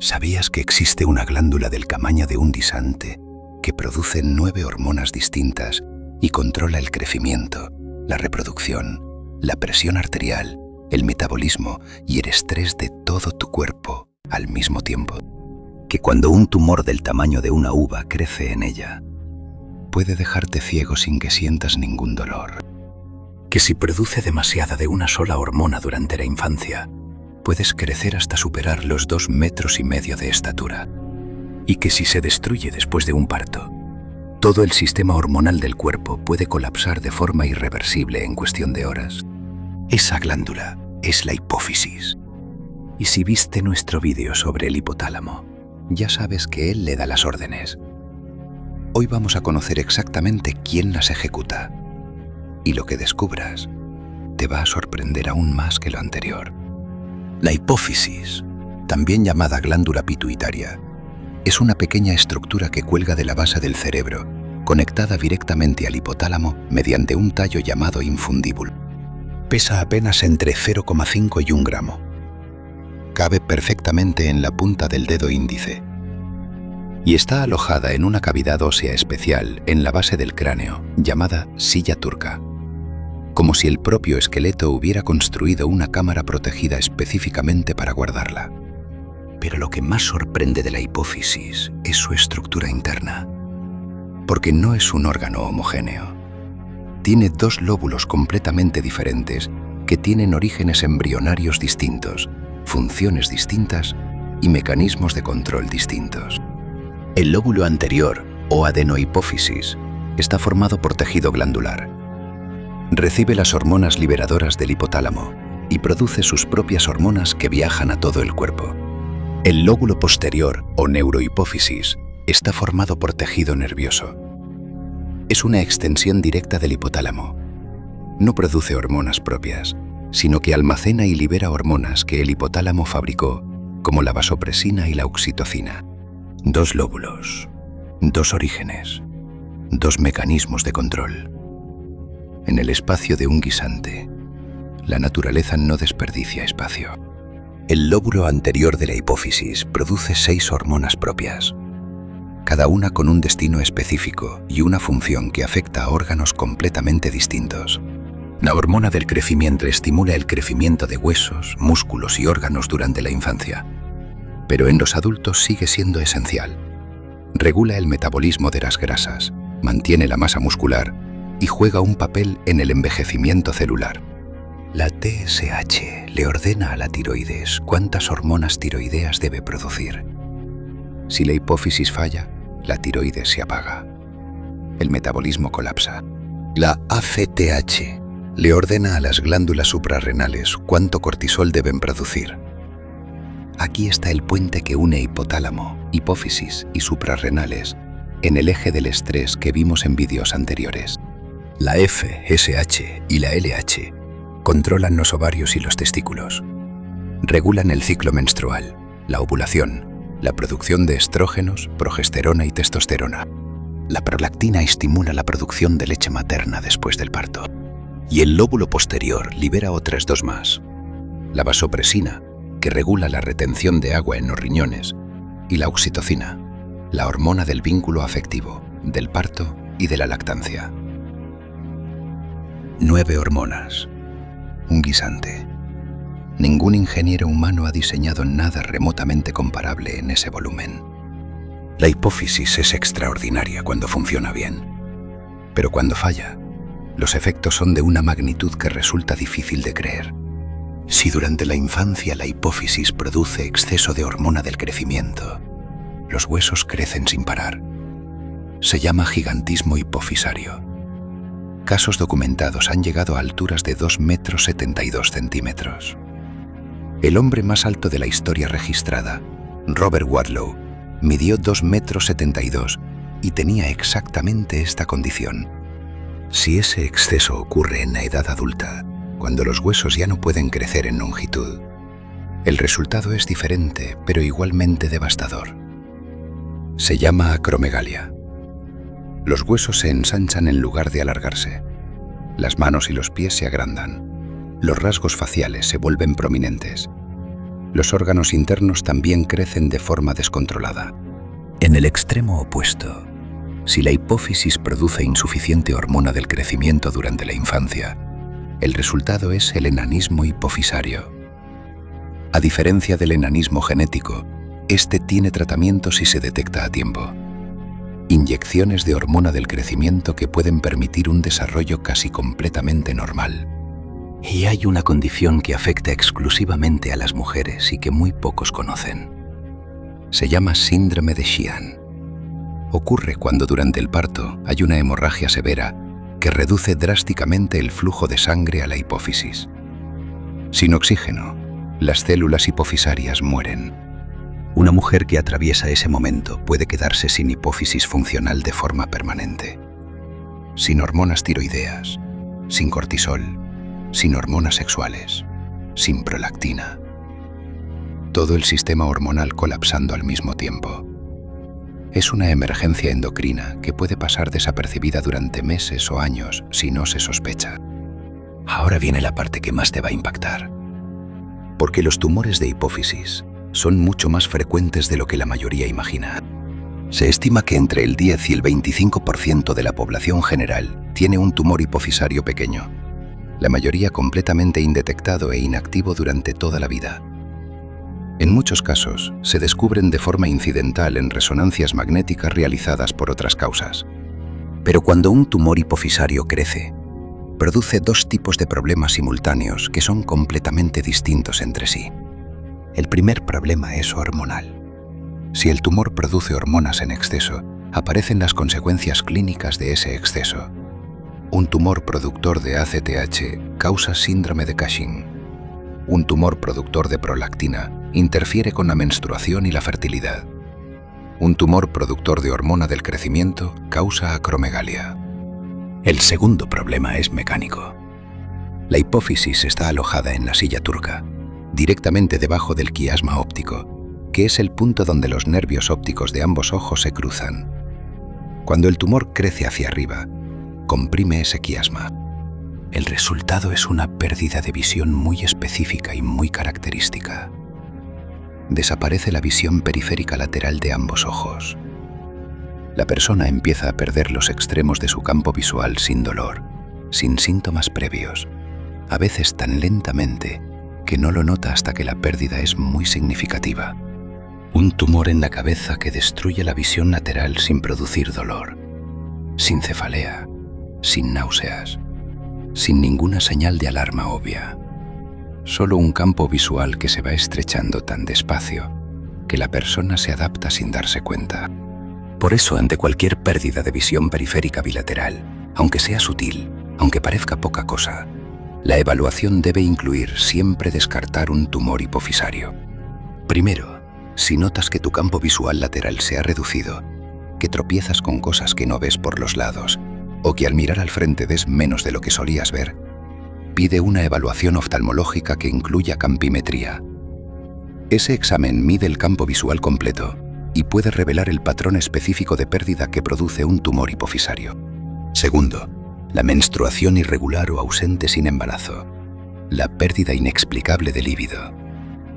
¿Sabías que existe una glándula del camaño de un guisante que produce 9 hormonas distintas y controla el crecimiento, la reproducción, la presión arterial, el metabolismo y el estrés de todo tu cuerpo al mismo tiempo? Que cuando un tumor del tamaño de una uva crece en ella, puede dejarte ciego sin que sientas ningún dolor. Que si produce demasiada de una sola hormona durante la infancia, puedes crecer hasta superar los 2,5 metros de estatura. Y que si se destruye después de un parto, todo el sistema hormonal del cuerpo puede colapsar de forma irreversible en cuestión de horas. Esa glándula es la hipófisis. Y si viste nuestro vídeo sobre el hipotálamo, ya sabes que él le da las órdenes. Hoy vamos a conocer exactamente quién las ejecuta. Y lo que descubras te va a sorprender aún más que lo anterior. La hipófisis, también llamada glándula pituitaria, es una pequeña estructura que cuelga de la base del cerebro, conectada directamente al hipotálamo mediante un tallo llamado infundíbulo. Pesa apenas entre 0,5 y 1 gramo. Cabe perfectamente en la punta del dedo índice y está alojada en una cavidad ósea especial en la base del cráneo, llamada silla turca, como si el propio esqueleto hubiera construido una cámara protegida específicamente para guardarla. Pero lo que más sorprende de la hipófisis es su estructura interna, porque no es un órgano homogéneo. Tiene 2 lóbulos completamente diferentes que tienen orígenes embrionarios distintos, funciones distintas y mecanismos de control distintos. El lóbulo anterior, o adenohipófisis, está formado por tejido glandular. Recibe las hormonas liberadoras del hipotálamo y produce sus propias hormonas que viajan a todo el cuerpo. El lóbulo posterior, o neurohipófisis, está formado por tejido nervioso. Es una extensión directa del hipotálamo. No produce hormonas propias, sino que almacena y libera hormonas que el hipotálamo fabricó, como la vasopresina y la oxitocina. 2 lóbulos, 2 orígenes, 2 mecanismos de control. En el espacio de un guisante, la naturaleza no desperdicia espacio. El lóbulo anterior de la hipófisis produce 6 hormonas propias, cada una con un destino específico y una función que afecta a órganos completamente distintos. La hormona del crecimiento estimula el crecimiento de huesos, músculos y órganos durante la infancia, pero en los adultos sigue siendo esencial. Regula el metabolismo de las grasas, mantiene la masa muscular y juega un papel en el envejecimiento celular. La TSH le ordena a la tiroides cuántas hormonas tiroideas debe producir. Si la hipófisis falla, la tiroides se apaga. El metabolismo colapsa. La ACTH le ordena a las glándulas suprarrenales cuánto cortisol deben producir. Aquí está el puente que une hipotálamo, hipófisis y suprarrenales en el eje del estrés que vimos en vídeos anteriores. La FSH y la LH controlan los ovarios y los testículos. Regulan el ciclo menstrual, la ovulación, la producción de estrógenos, progesterona y testosterona. La prolactina estimula la producción de leche materna después del parto. Y el lóbulo posterior libera otras 2 más. La vasopresina, que regula la retención de agua en los riñones, y la oxitocina, la hormona del vínculo afectivo, del parto y de la lactancia. 9 hormonas. Un guisante. Ningún ingeniero humano ha diseñado nada remotamente comparable en ese volumen. La hipófisis es extraordinaria cuando funciona bien, pero cuando falla, los efectos son de una magnitud que resulta difícil de creer. Si durante la infancia la hipófisis produce exceso de hormona del crecimiento, los huesos crecen sin parar. Se llama gigantismo hipofisario. Casos documentados han llegado a alturas de 2,72 metros. El hombre más alto de la historia registrada, Robert Wadlow, midió 2,72 metros y tenía exactamente esta condición. Si ese exceso ocurre en la edad adulta, cuando los huesos ya no pueden crecer en longitud, el resultado es diferente, pero igualmente devastador. Se llama acromegalia. Los huesos se ensanchan en lugar de alargarse. Las manos y los pies se agrandan. Los rasgos faciales se vuelven prominentes. Los órganos internos también crecen de forma descontrolada. En el extremo opuesto, si la hipófisis produce insuficiente hormona del crecimiento durante la infancia, el resultado es el enanismo hipofisario. A diferencia del enanismo genético, este tiene tratamiento si se detecta a tiempo. Inyecciones de hormona del crecimiento que pueden permitir un desarrollo casi completamente normal. Y hay una condición que afecta exclusivamente a las mujeres y que muy pocos conocen. Se llama síndrome de Sheehan. Ocurre cuando durante el parto hay una hemorragia severa que reduce drásticamente el flujo de sangre a la hipófisis. Sin oxígeno, las células hipofisarias mueren. Una mujer que atraviesa ese momento puede quedarse sin hipófisis funcional de forma permanente, sin hormonas tiroideas, sin cortisol, sin hormonas sexuales, sin prolactina. Todo el sistema hormonal colapsando al mismo tiempo. Es una emergencia endocrina que puede pasar desapercibida durante meses o años si no se sospecha. Ahora viene la parte que más te va a impactar. Porque los tumores de hipófisis son mucho más frecuentes de lo que la mayoría imagina. Se estima que entre el 10 y el 25% de la población general tiene un tumor hipofisario pequeño, la mayoría completamente indetectado e inactivo durante toda la vida. En muchos casos, se descubren de forma incidental en resonancias magnéticas realizadas por otras causas. Pero cuando un tumor hipofisario crece, produce dos tipos de problemas simultáneos que son completamente distintos entre sí. El primer problema es hormonal. Si el tumor produce hormonas en exceso, aparecen las consecuencias clínicas de ese exceso. Un tumor productor de ACTH causa síndrome de Cushing. Un tumor productor de prolactina interfiere con la menstruación y la fertilidad. Un tumor productor de hormona del crecimiento causa acromegalia. El segundo problema es mecánico. La hipófisis está alojada en la silla turca, directamente debajo del quiasma óptico, que es el punto donde los nervios ópticos de ambos ojos se cruzan. Cuando el tumor crece hacia arriba, comprime ese quiasma. El resultado es una pérdida de visión muy específica y muy característica. Desaparece la visión periférica lateral de ambos ojos. La persona empieza a perder los extremos de su campo visual sin dolor, sin síntomas previos, a veces tan lentamente que no lo nota hasta que la pérdida es muy significativa. Un tumor en la cabeza que destruye la visión lateral sin producir dolor, sin cefalea, sin náuseas, sin ninguna señal de alarma obvia. Solo un campo visual que se va estrechando tan despacio que la persona se adapta sin darse cuenta. Por eso, ante cualquier pérdida de visión periférica bilateral, aunque sea sutil, aunque parezca poca cosa, la evaluación debe incluir siempre descartar un tumor hipofisario. Primero, si notas que tu campo visual lateral se ha reducido, que tropiezas con cosas que no ves por los lados, o que al mirar al frente ves menos de lo que solías ver, pide una evaluación oftalmológica que incluya campimetría. Ese examen mide el campo visual completo y puede revelar el patrón específico de pérdida que produce un tumor hipofisario. Segundo, la menstruación irregular o ausente sin embarazo, la pérdida inexplicable de líbido,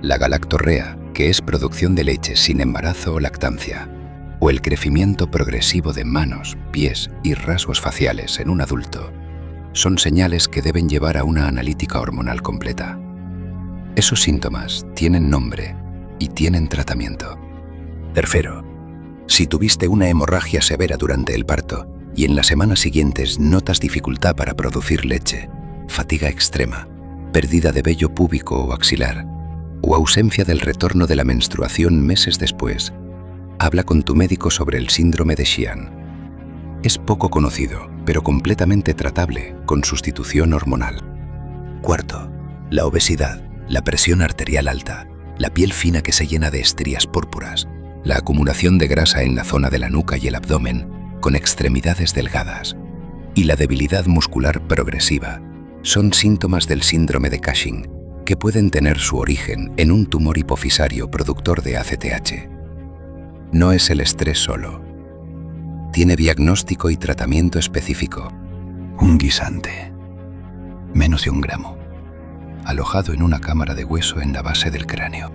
la galactorrea, que es producción de leche sin embarazo o lactancia, o el crecimiento progresivo de manos, pies y rasgos faciales en un adulto, son señales que deben llevar a una analítica hormonal completa. Esos síntomas tienen nombre y tienen tratamiento. Tercero, si tuviste una hemorragia severa durante el parto y en las semanas siguientes notas dificultad para producir leche, fatiga extrema, pérdida de vello púbico o axilar, o ausencia del retorno de la menstruación meses después, habla con tu médico sobre el síndrome de Sheehan. Es poco conocido, pero completamente tratable con sustitución hormonal. Cuarto, la obesidad, la presión arterial alta, la piel fina que se llena de estrías púrpuras, la acumulación de grasa en la zona de la nuca y el abdomen, con extremidades delgadas, y la debilidad muscular progresiva, son síntomas del síndrome de Cushing, que pueden tener su origen en un tumor hipofisario productor de ACTH. No es el estrés solo. Tiene diagnóstico y tratamiento específico. Un guisante, menos de 1 gramo, alojado en una cámara de hueso en la base del cráneo.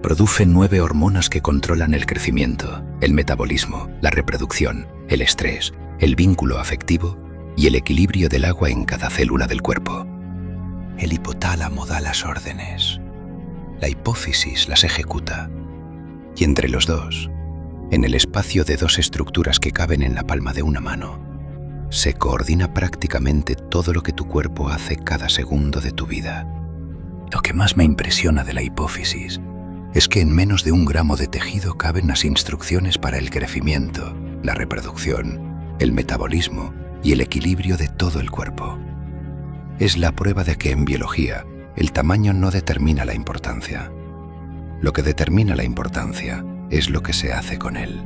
Produce 9 hormonas que controlan el crecimiento, el metabolismo, la reproducción, el estrés, el vínculo afectivo y el equilibrio del agua en cada célula del cuerpo. El hipotálamo da las órdenes. La hipófisis las ejecuta. Y entre los dos, en el espacio de 2 estructuras que caben en la palma de una mano, se coordina prácticamente todo lo que tu cuerpo hace cada segundo de tu vida. Lo que más me impresiona de la hipófisis es que en menos de 1 gramo de tejido caben las instrucciones para el crecimiento, la reproducción, el metabolismo y el equilibrio de todo el cuerpo. Es la prueba de que en biología el tamaño no determina la importancia. Lo que determina la importancia es lo que se hace con él.